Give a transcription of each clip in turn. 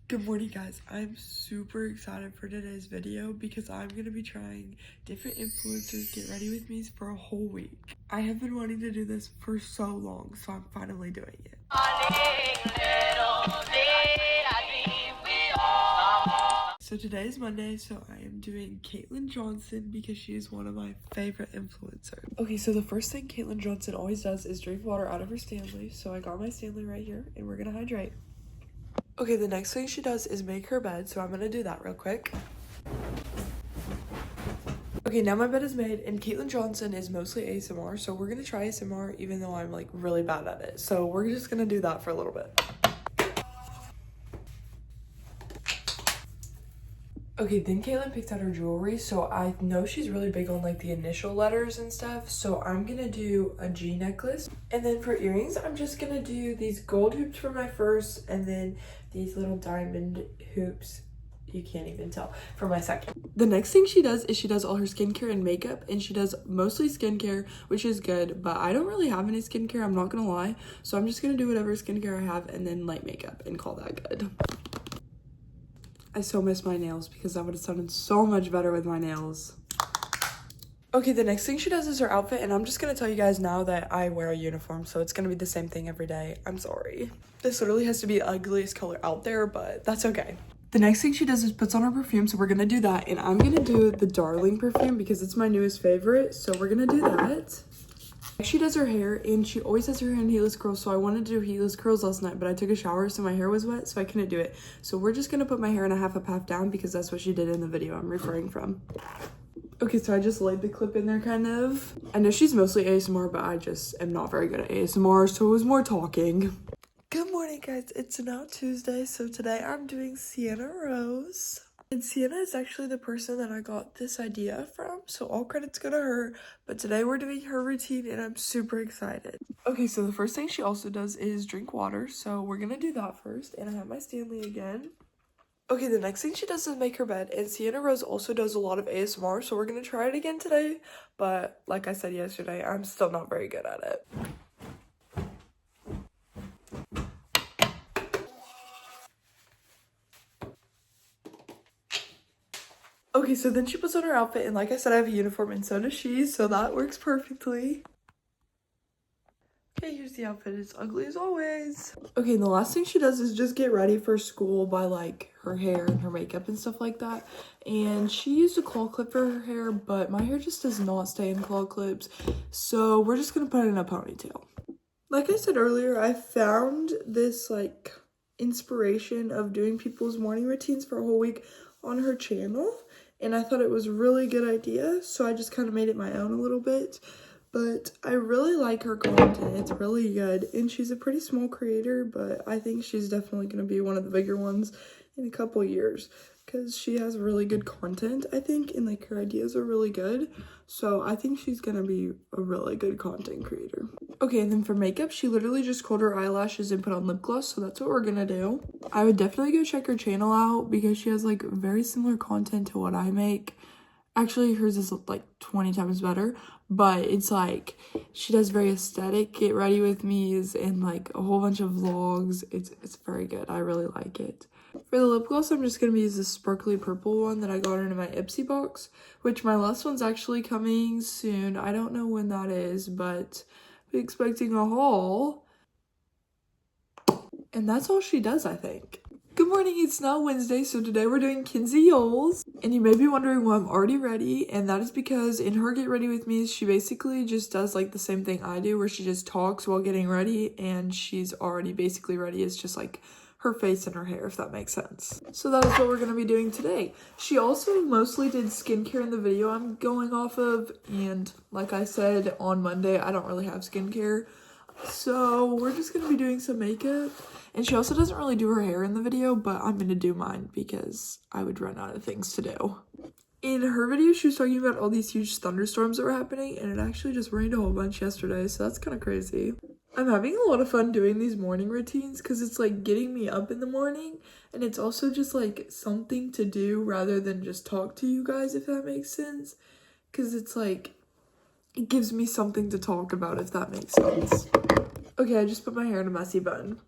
Good morning, guys. I'm super excited for today's video because I'm going to be trying different influencers get ready with me for a whole week. I have been wanting to do this for so long, so I'm finally doing it. So today is Monday, so I am doing Caitlin Johnson because she is one of my favorite influencers. Okay, so the first thing Caitlin Johnson always does is drink water out of her Stanley. So I got my Stanley right here and we're going to hydrate. Okay, the next thing she does is make her bed, so I'm gonna do that real quick. Okay, now my bed is made, and Caitlin Johnson is mostly ASMR, so we're gonna try ASMR even though I'm like really bad at it. So we're just gonna do that for a little bit. Okay, then Caitlin picked out her jewelry, so I know she's really big on like the initial letters and stuff, so I'm gonna do a G necklace. And then for earrings, I'm just gonna do these gold hoops for my first, and then these little diamond hoops, you can't even tell, for my second. The next thing she does is she does all her skincare and makeup, and she does mostly skincare, which is good, but I don't really have any skincare, I'm not gonna lie, so I'm just gonna do whatever skincare I have and then light makeup and call that good. I so miss my nails because that would have sounded so much better with my nails. Okay, the next thing she does is her outfit, and I'm just gonna tell you guys now that I wear a uniform, so it's gonna be the same thing every day. I'm sorry. This literally has to be the ugliest color out there, but that's okay. The next thing she does is puts on her perfume, so we're gonna do that, and I'm gonna do the Darling perfume because it's my newest favorite, so we're gonna do that. She does her hair, and she always has her hair in heelless curls, so I wanted to do heelless curls last night, but I took a shower, so my hair was wet, so I couldn't do it. So we're just gonna put my hair in a half up, half down because that's what she did in the video I'm referring from. Okay, so I just laid the clip in there, kind of. I know she's mostly ASMR, but I just am not very good at ASMR, so it was more talking. Good morning, guys. It's now Tuesday, so today I'm doing Sienna Rose. And Sienna is actually the person that I got this idea from, so all credits go to her. But today we're doing her routine, and I'm super excited. Okay, so the first thing she also does is drink water, so we're gonna do that first. And I have my Stanley again. Okay, the next thing she does is make her bed, and Sienna Rose also does a lot of ASMR, so we're gonna try it again today. But like I said yesterday, I'm still not very good at it. Okay, so then she puts on her outfit, and like I said, I have a uniform, and so does she, so that works perfectly. Okay, here's the outfit. It's ugly as always. Okay, and the last thing she does is just get ready for school by like her hair and her makeup and stuff like that. And she used a claw clip for her hair, but my hair just does not stay in claw clips, so we're just gonna put it in a ponytail. Like I said earlier, I found this like inspiration of doing people's morning routines for a whole week on her channel, and I thought it was a really good idea, so I just kind of made it my own a little bit. But I really like her content. It's really good, and she's a pretty small creator, but I think she's definitely going to be one of the bigger ones in a couple years because she has really good content, I think, and like her ideas are really good. So I think she's going to be a really good content creator. Okay, and then for makeup, she literally just curled her eyelashes and put on lip gloss, so that's what we're gonna do. I would definitely go check her channel out because she has like very similar content to what I make. Actually, hers is like 20 times better, but it's like she does very aesthetic get ready with me's and like a whole bunch of vlogs. It's very good. I really like it. For the lip gloss, I'm just gonna use this sparkly purple one that I got in my Ipsy box, which my last one's actually coming soon. I don't know when that is, but be expecting a haul. And that's all she does, I think. Good morning, it's now Wednesday, so today we're doing Kinsey Yoles. And you may be wondering why I'm already ready, and that is because in her Get Ready With Me, she basically just does like the same thing I do, where she just talks while getting ready, and she's already basically ready. It's just like her face and her hair, if that makes sense. So that is what we're gonna be doing today. She also mostly did skincare in the video I'm going off of, and like I said on Monday, I don't really have skincare. So we're just gonna be doing some makeup. And she also doesn't really do her hair in the video, but I'm gonna do mine because I would run out of things to do. In her video, she was talking about all these huge thunderstorms that were happening, and it actually just rained a whole bunch yesterday, so that's kind of crazy. I'm having a lot of fun doing these morning routines because it's like getting me up in the morning, and it's also just like something to do rather than just talk to you guys, if that makes sense. Because it's like, it gives me something to talk about, if that makes sense. Okay, I just put my hair in a messy bun.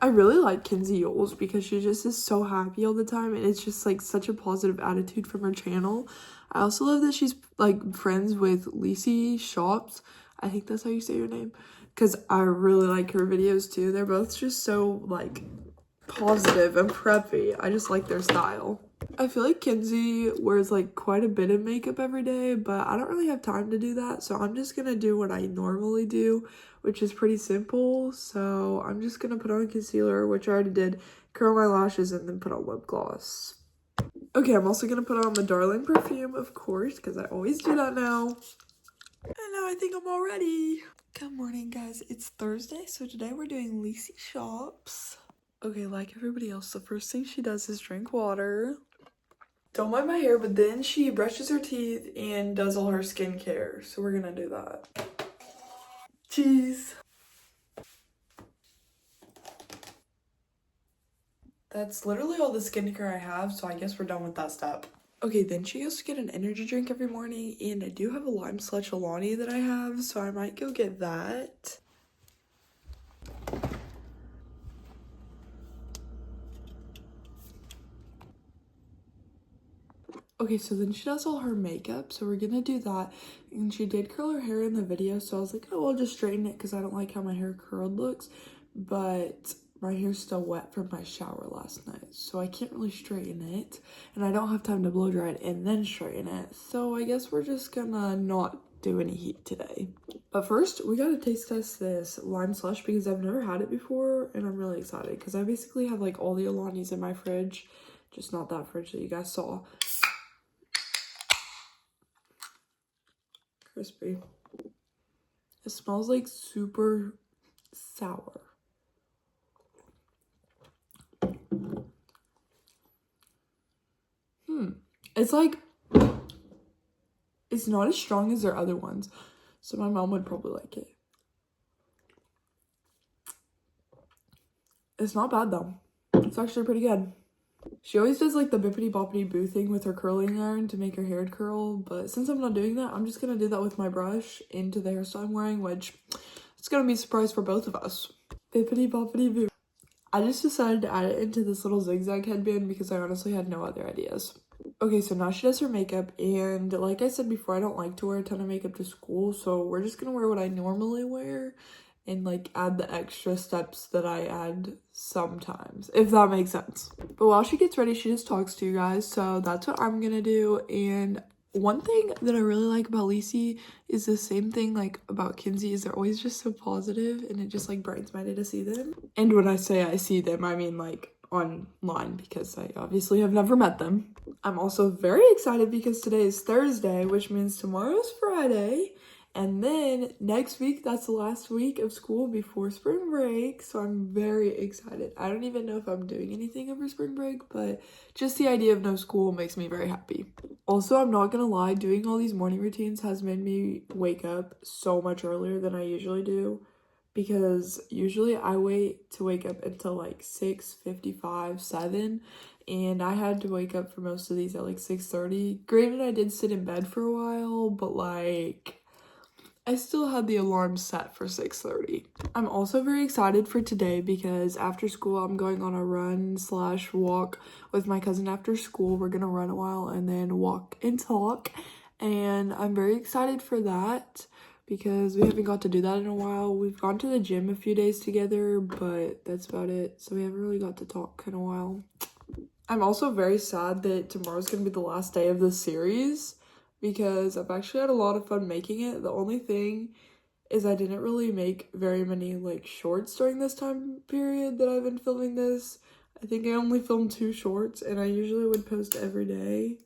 I really like Kinsey Yoles because she just is so happy all the time, and it's just like such a positive attitude from her channel. I also love that she's like friends with Lacey Shops. I think that's how you say your name, because I really like her videos too. They're both just so like positive and preppy. I just like their style. I feel like Kinsey wears like quite a bit of makeup every day, but I don't really have time to do that, so I'm just gonna do what I normally do, which is pretty simple. So I'm just gonna put on concealer, which I already did, curl my lashes, and then put on lip gloss. Okay, I'm also gonna put on the Darling perfume, of course, because I always do that now. And now I think I'm all ready. Good morning, guys. It's Thursday, so today we're doing Lacey Shops. Okay, like everybody else, the first thing she does is drink water. Don't mind my hair, but then she brushes her teeth and does all her skincare. So we're gonna do that. Cheese. That's literally all the skincare I have, so I guess we're done with that step. Okay, then she goes to get an energy drink every morning, and I do have a lime slush Alani that I have, so I might go get that. Okay, so then she does all her makeup, so we're gonna do that. And she did curl her hair in the video, so I was like, oh, I'll just straighten it because I don't like how my hair curled looks. But my hair's still wet from my shower last night, so I can't really straighten it. And I don't have time to blow dry it and then straighten it. So I guess we're just gonna not do any heat today. But first, we gotta taste test this lime slush because I've never had it before, and I'm really excited because I basically have like all the Alanis in my fridge, just not that fridge that you guys saw. Crispy. It smells like super sour. It's like, it's not as strong as their other ones, so my mom would probably like it. It's not bad though. It's actually pretty good. She always does like the bippity boppity boo thing with her curling iron to make her hair curl, but since I'm not doing that, I'm just gonna do that with my brush into the hairstyle I'm wearing, which it's gonna be a surprise for both of us. Bippity boppity boo. I just decided to add it into this little zigzag headband because I honestly had no other ideas. Okay, so now she does her makeup, and like I said before, I don't like to wear a ton of makeup to school, so we're just gonna wear what I normally wear and like add the extra steps that I add sometimes, if that makes sense. But while she gets ready, she just talks to you guys, so that's what I'm gonna do. And one thing that I really like about Lacey is the same thing like about Kinsey, is they're always just so positive, and it just like brightens my day to see them. And when I say I see them, I mean like online, because I obviously have never met them. I'm also very excited because today is Thursday, which means tomorrow's Friday. And then next week, that's the last week of school before spring break. So I'm very excited. I don't even know if I'm doing anything over spring break, but just the idea of no school makes me very happy. Also, I'm not gonna lie, doing all these morning routines has made me wake up so much earlier than I usually do, because usually I wait to wake up until like 6:55, 7, and I had to wake up for most of these at like 6:30. Granted, I did sit in bed for a while, but like I still had the alarm set for 6:30. I'm also very excited for today because after school I'm going on a run/walk with my cousin after school. We're gonna run a while and then walk and talk, and I'm very excited for that because we haven't got to do that in a while. We've gone to the gym a few days together, but that's about it. So we haven't really got to talk in a while. I'm also very sad that tomorrow's gonna be the last day of this series because I've actually had a lot of fun making it. The only thing is I didn't really make very many like shorts during this time period that I've been filming this. I think I only filmed 2 shorts, and I usually would post every day.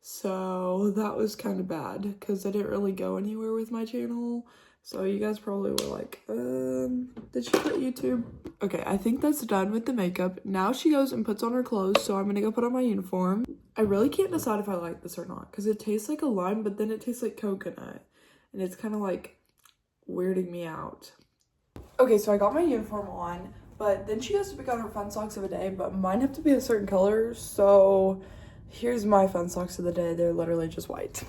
So that was kind of bad because I didn't really go anywhere with my channel. So you guys probably were like, did she quit YouTube? Okay, I think that's done with the makeup. Now she goes and puts on her clothes, so I'm gonna go put on my uniform. I really can't decide if I like this or not because it tastes like a lime, but then it tastes like coconut. And it's kind of like weirding me out. Okay, so I got my uniform on, but then she goes to pick out her fun socks of the day, but mine have to be a certain color, so here's my fun socks of the day. They're literally just white.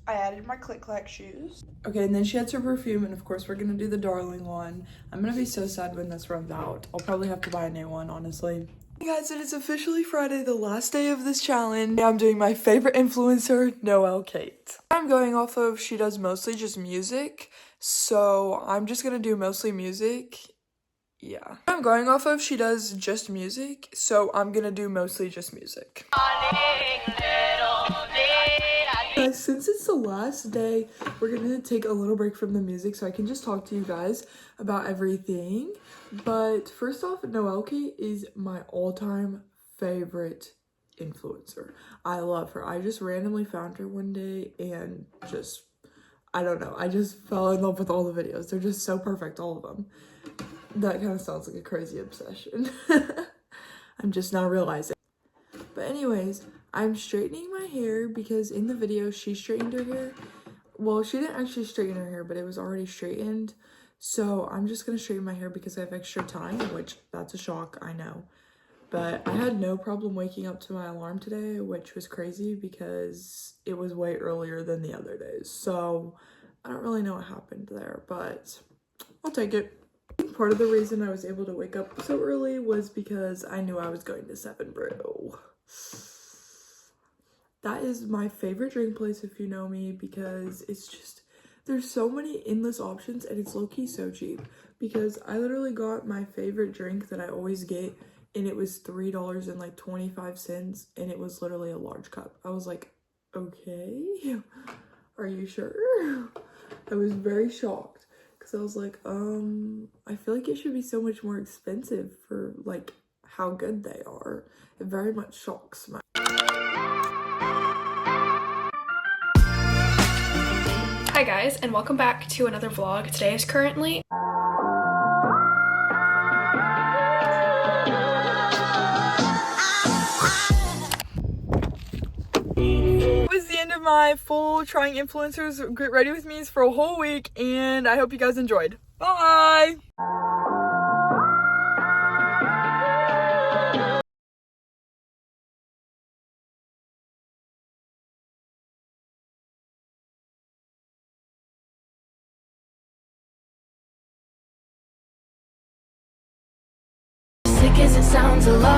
I added my Click Clack shoes. Okay, and then she had her perfume, and of course we're gonna do the Darling one. I'm gonna be so sad when this runs out. I'll probably have to buy a new one, honestly. Hey guys, it is officially Friday, the last day of this challenge. I'm doing my favorite influencer, Noelle Kate. I'm going off of she does mostly just music, so I'm just gonna do mostly music. Yeah. I'm going off of she does just music, so I'm gonna do mostly just music. Guys, since it's the last day, we're gonna take a little break from the music so I can just talk to you guys about everything. But first off, Noelle Kate is my all-time favorite influencer. I love her. I just randomly found her one day and just, I don't know, I just fell in love with all the videos. They're just so perfect, all of them. That kind of sounds like a crazy obsession. I'm just now realizing. But anyways, I'm straightening my hair because in the video she straightened her hair. Well, she didn't actually straighten her hair, but it was already straightened. So I'm just gonna straighten my hair because I have extra time, which that's a shock, I know. But I had no problem waking up to my alarm today, which was crazy because it was way earlier than the other days. So I don't really know what happened there, but I'll take it. Part of the reason I was able to wake up so early was because I knew I was going to 7 Brew. That is my favorite drink place if you know me, because it's just, there's so many endless options and it's low-key so cheap. Because I literally got my favorite drink that I always get and it was $3.25 and it was literally a large cup. I was like, okay, are you sure? I was very shocked. So I was like, I feel like it should be so much more expensive for like how good they are. It very much shocks my. Hi guys, and welcome back to another vlog. Today is currently The end of my full trying influencers get ready with me's for a whole week, and I hope you guys enjoyed. Bye. Sick as it sounds, a lot.